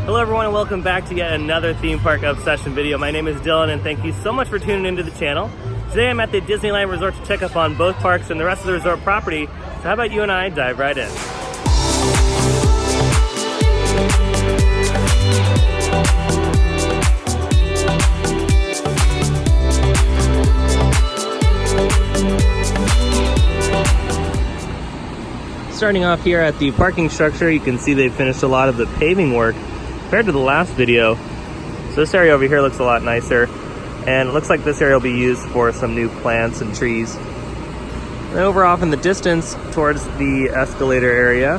Hello everyone and welcome back to yet another theme park obsession video. My name is Dylan and thank you so much for tuning into the channel. Today I'm at the Disneyland Resort to check up on both parks and the rest of the resort property. So how about you and I dive right in. Starting off here at the parking structure, you can see they've finished a lot of the paving work compared to the last video. So this area over here looks a lot nicer, and it looks like this area will be used for some new plants and trees. And over off in the distance towards the escalator area,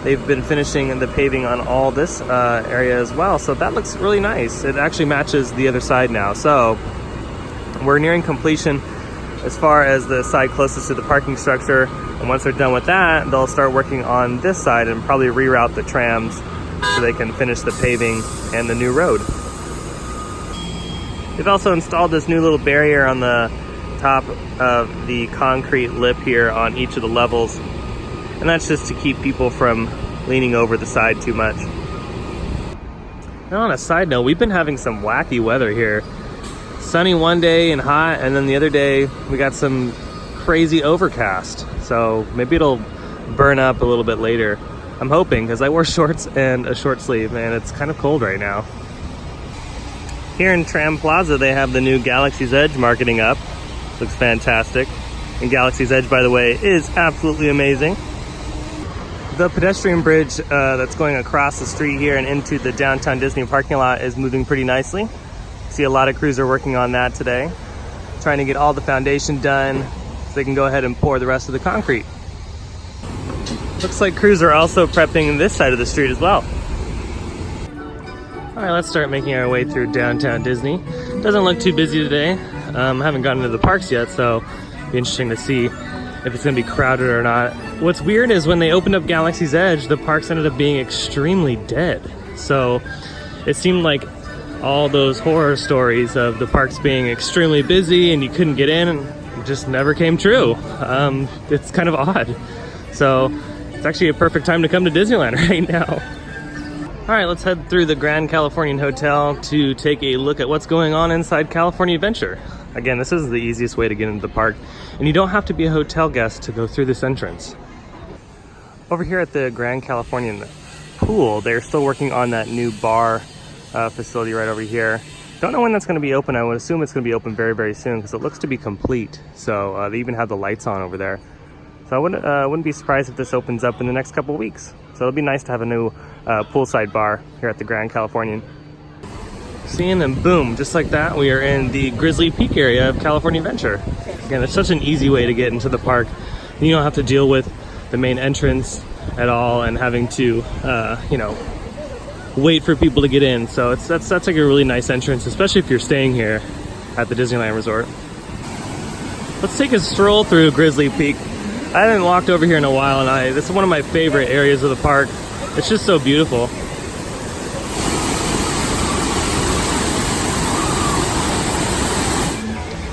they've been finishing the paving on all this area as well. So that looks really nice. It actually matches the other side now. So we're nearing completion as far as the side closest to the parking structure. And once they're done with that, they'll start working on this side and probably reroute the trams so they can finish the paving and the new road. They've also installed this new little barrier on the top of the concrete lip here on each of the levels. And that's just to keep people from leaning over the side too much. Now on a side note, we've been having some wacky weather here. Sunny one day and hot, and then the other day we got some crazy overcast. So maybe it'll burn up a little bit later. I'm hoping, because I wore shorts and a short sleeve and it's kind of cold right now. Here in Tram Plaza, they have the new Galaxy's Edge marketing up. Looks fantastic. And Galaxy's Edge, by the way, is absolutely amazing. The pedestrian bridge that's going across the street here and into the downtown Disney parking lot is moving pretty nicely. See a lot of crews are working on that today, trying to get all the foundation done so they can go ahead and pour the rest of the concrete. Looks like crews are also prepping this side of the street as well. All right, let's start making our way through downtown Disney. Doesn't look too busy today. I haven't gotten into the parks yet, so it'll be interesting to see if it's gonna be crowded or not. What's weird is when they opened up Galaxy's Edge, the parks ended up being extremely dead. So it seemed like all those horror stories of the parks being extremely busy and you couldn't get in, and just never came true. It's kind of odd. So it's actually a perfect time to come to Disneyland right now. All right, let's head through the Grand Californian Hotel to take a look at what's going on inside California Adventure. Again, this is the easiest way to get into the park, and you don't have to be a hotel guest to go through this entrance. Over here at the Grand Californian Pool, they're still working on that new bar facility right over here. Don't know when that's going to be open. I would assume it's going to be open very, very soon because it looks to be complete. So they even have the lights on over there. So I wouldn't be surprised if this opens up in the next couple of weeks. So it'll be nice to have a new poolside bar here at the Grand Californian. See, and then boom, just like that, we are in the Grizzly Peak area of California Adventure. Again, it's such an easy way to get into the park. You don't have to deal with the main entrance at all and having to, you know, wait for people to get in. So that's like a really nice entrance, especially if you're staying here at the Disneyland Resort. Let's take a stroll through Grizzly Peak. I haven't walked over here in a while, and this is one of my favorite areas of the park. It's just so beautiful.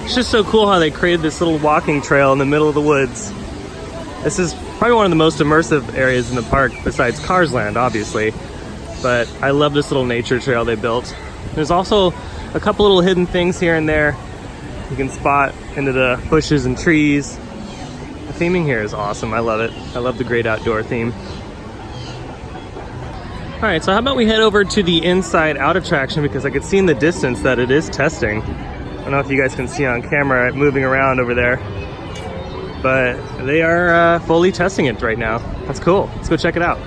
It's just so cool how they created this little walking trail in the middle of the woods. This is probably one of the most immersive areas in the park, besides Cars Land, obviously. But I love this little nature trail they built. There's also a couple little hidden things here and there you can spot into the bushes and trees. The theming here is awesome. I love it. I love the great outdoor theme. All right, so how about we head over to the Inside Out attraction, because I could see in the distance that it is testing. I don't know if you guys can see on camera moving around over there, but they are fully testing it right now. That's cool. Let's go check it out.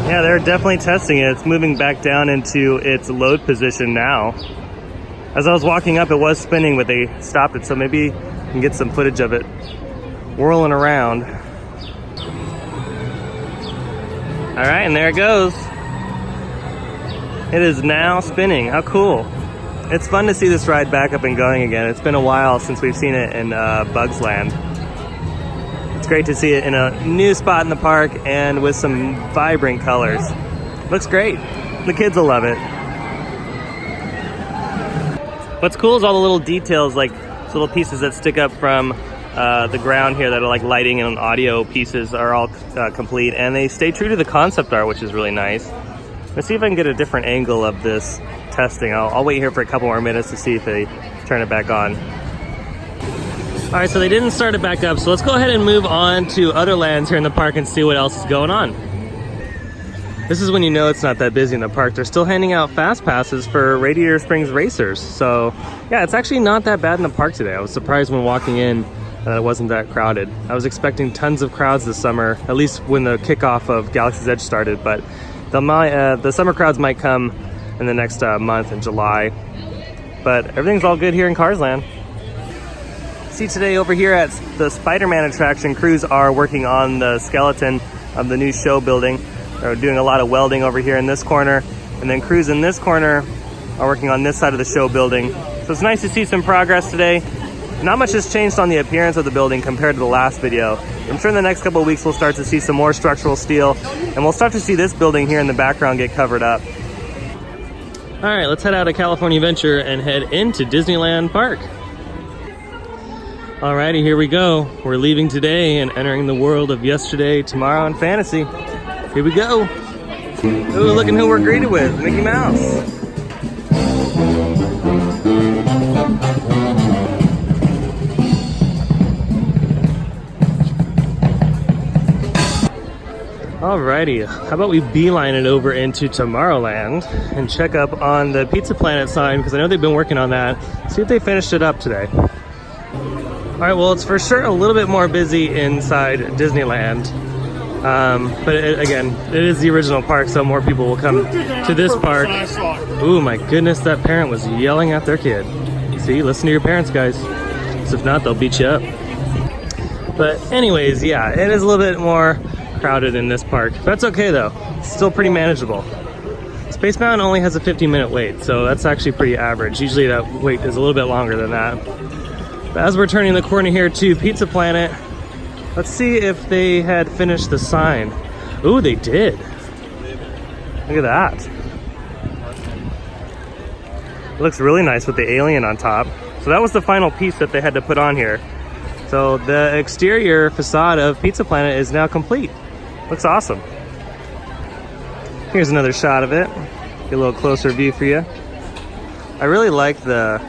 Yeah, they're definitely testing it. It's moving back down into its load position now. As I was walking up, it was spinning, but they stopped it, so maybe you can get some footage of it whirling around. All right, and there it goes. It is now spinning. How cool. It's fun to see this ride back up and going again. It's been a while since we've seen it in Bugs Land. It's great to see it in a new spot in the park and with some vibrant colors. Looks great. The kids will love it. What's cool is all the little details, like little pieces that stick up from the ground here that are like lighting and audio pieces are all complete, and they stay true to the concept art, which is really nice. Let's see if I can get a different angle of this testing. I'll wait here for a couple more minutes to see if they turn it back on. All right, so they didn't start it back up, so let's go ahead and move on to other lands here in the park and see what else is going on. This is when you know it's not that busy in the park. They're still handing out fast passes for Radiator Springs racers. So yeah, it's actually not that bad in the park today. I was surprised when walking in that it wasn't that crowded. I was expecting tons of crowds this summer, at least when the kickoff of Galaxy's Edge started, but the summer crowds might come in the next month in July. But everything's all good here in Cars Land. See, today over here at the Spider-Man attraction, crews are working on the skeleton of the new show building. They're doing a lot of welding over here in this corner, and then crews in this corner are working on this side of the show building. So it's nice to see some progress today. Not much has changed on the appearance of the building compared to the last video. I'm sure in the next couple of weeks we'll start to see some more structural steel, and we'll start to see this building here in the background get covered up. All right, let's head out of California Adventure and head into Disneyland Park. Alrighty, here we go. We're leaving today and entering the world of yesterday, tomorrow, and fantasy. Here we go. Ooh, look at who we're greeted with, Mickey Mouse. Alrighty, how about we beeline it over into Tomorrowland and check up on the Pizza Planet sign, because I know they've been working on that. See if they finished it up today. All right, well, it's for sure a little bit more busy inside Disneyland. But again, it is the original park, so more people will come to this park. Ooh, my goodness, that parent was yelling at their kid. See, listen to your parents, guys. So if not, they'll beat you up. But anyways, yeah, it is a little bit more crowded in this park. That's okay, though. It's still pretty manageable. Space Mountain only has a 15-minute wait, so that's actually pretty average. Usually that wait is a little bit longer than that. But as we're turning the corner here to Pizza Planet, let's see if they had finished the sign. Ooh, they did. Look at that. It looks really nice with the alien on top. So that was the final piece that they had to put on here. So the exterior facade of Pizza Planet is now complete. Looks awesome. Here's another shot of it. Get a little closer view for you. I really like the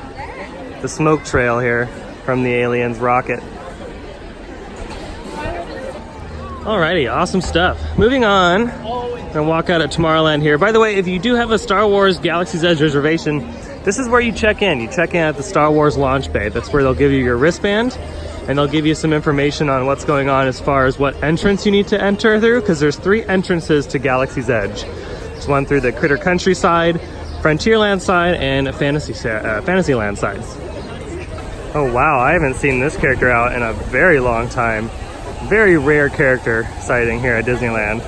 smoke trail here from the alien's rocket. Alrighty, awesome stuff. Moving on, and walk out at Tomorrowland here. By the way, if you do have a Star Wars Galaxy's Edge reservation, this is where you check in. You check in at the Star Wars launch bay. That's where they'll give you your wristband, and they'll give you some information on what's going on as far as what entrance you need to enter through, because there's 3 entrances to Galaxy's Edge. There's one through the Critter Country side, Frontierland side, and Fantasyland sides. Oh wow, I haven't seen this character out in a very long time. Very rare character sighting here at Disneyland.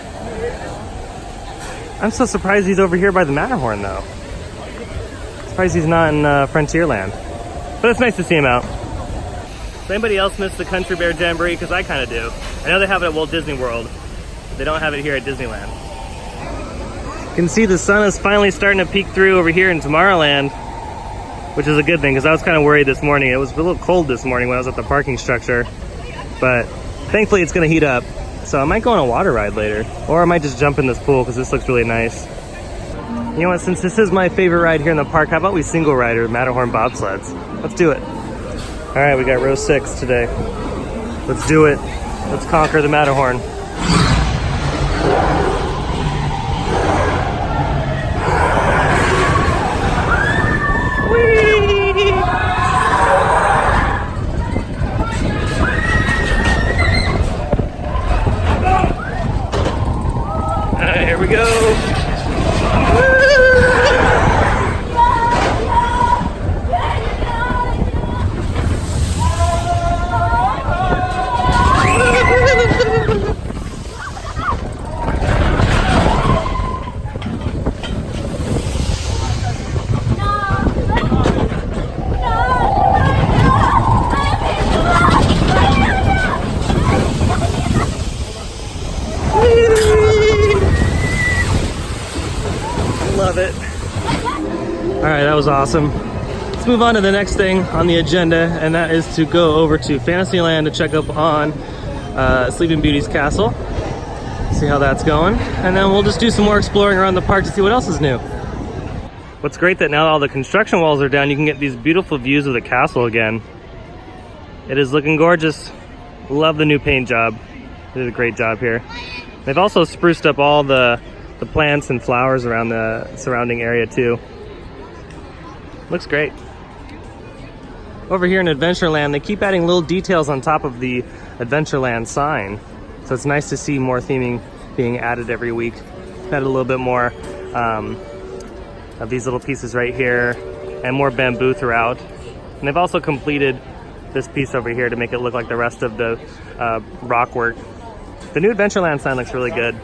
I'm so surprised he's over here by the Matterhorn though. Surprised he's not in Frontierland. But it's nice to see him out. Does anybody else miss the Country Bear Jamboree? Because I kind of do. I know they have it at Walt Disney World, but they don't have it here at Disneyland. You can see the sun is finally starting to peek through over here in Tomorrowland, which is a good thing, because I was kind of worried this morning. It was a little cold this morning when I was at the parking structure, but thankfully it's going to heat up. So I might go on a water ride later, or I might just jump in this pool because this looks really nice. You know what, since this is my favorite ride here in the park, how about we single rider Matterhorn bobsleds? Let's do it. All right, we got row 6 today. Let's do it. Let's conquer the Matterhorn. Here we go. Love it. All right, that was awesome. Let's move on to the next thing on the agenda, and that is to go over to Fantasyland to check up on Sleeping Beauty's castle. See how that's going. And then we'll just do some more exploring around the park to see what else is new. What's great that now all the construction walls are down, you can get these beautiful views of the castle again. It is looking gorgeous. Love the new paint job. They did a great job here. They've also spruced up all the plants and flowers around the surrounding area too. Looks great. Over here in Adventureland, they keep adding little details on top of the Adventureland sign. So it's nice to see more theming being added every week. Added a little bit more of these little pieces right here and more bamboo throughout. And they've also completed this piece over here to make it look like the rest of the rock work. The new Adventureland sign looks really good.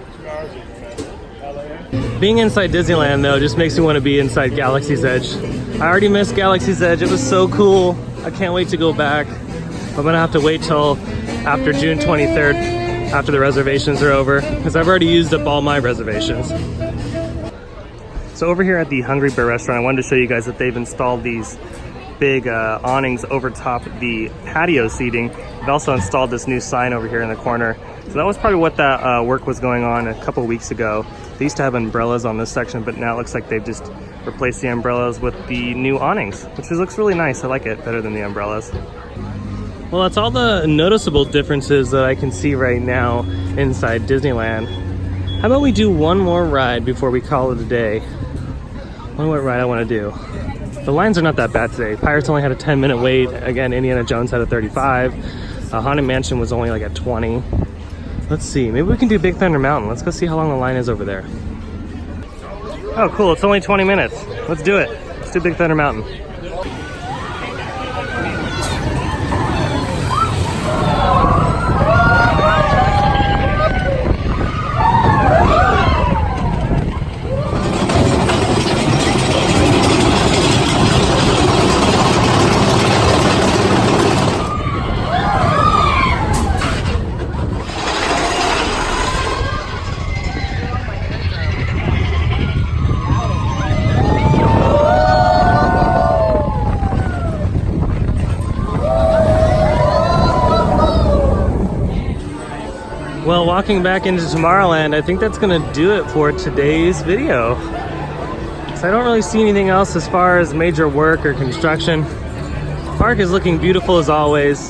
Being inside Disneyland though just makes me want to be inside Galaxy's Edge. I already missed Galaxy's Edge. It was so cool. I can't wait to go back. I'm gonna have to wait till after June 23rd, after the reservations are over, because I've already used up all my reservations. So over here at the Hungry Bear restaurant, I wanted to show you guys that they've installed these big awnings over top the patio seating. They've also installed this new sign over here in the corner. So that was probably what that work was going on a couple weeks ago. They used to have umbrellas on this section, but now it looks like they've just replaced the umbrellas with the new awnings, which looks really nice. I like it better than the umbrellas. Well, that's all the noticeable differences that I can see right now inside Disneyland. How about we do one more ride before we call it a day? I wonder what ride I want to do. The lines are not that bad today. Pirates only had a 10-minute wait. Again, Indiana Jones had a 35. Haunted Mansion was only like at 20. Let's see, maybe we can do Big Thunder Mountain. Let's go see how long the line is over there. Oh, cool, it's only 20 minutes. Let's do it. Let's do Big Thunder Mountain. Well, walking back into Tomorrowland, I think that's gonna do it for today's video. So I don't really see anything else as far as major work or construction. The park is looking beautiful as always.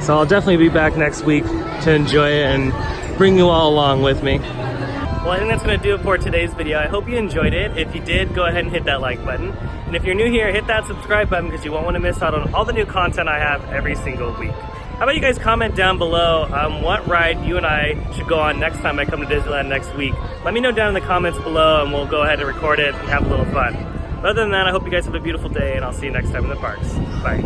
So I'll definitely be back next week to enjoy it and bring you all along with me. Well, I think that's gonna do it for today's video. I hope you enjoyed it. If you did, go ahead and hit that like button. And if you're new here, hit that subscribe button because you won't wanna miss out on all the new content I have every single week. How about you guys comment down below what ride you and I should go on next time I come to Disneyland next week. Let me know down in the comments below and we'll go ahead and record it and have a little fun. But other than that, I hope you guys have a beautiful day and I'll see you next time in the parks. Bye.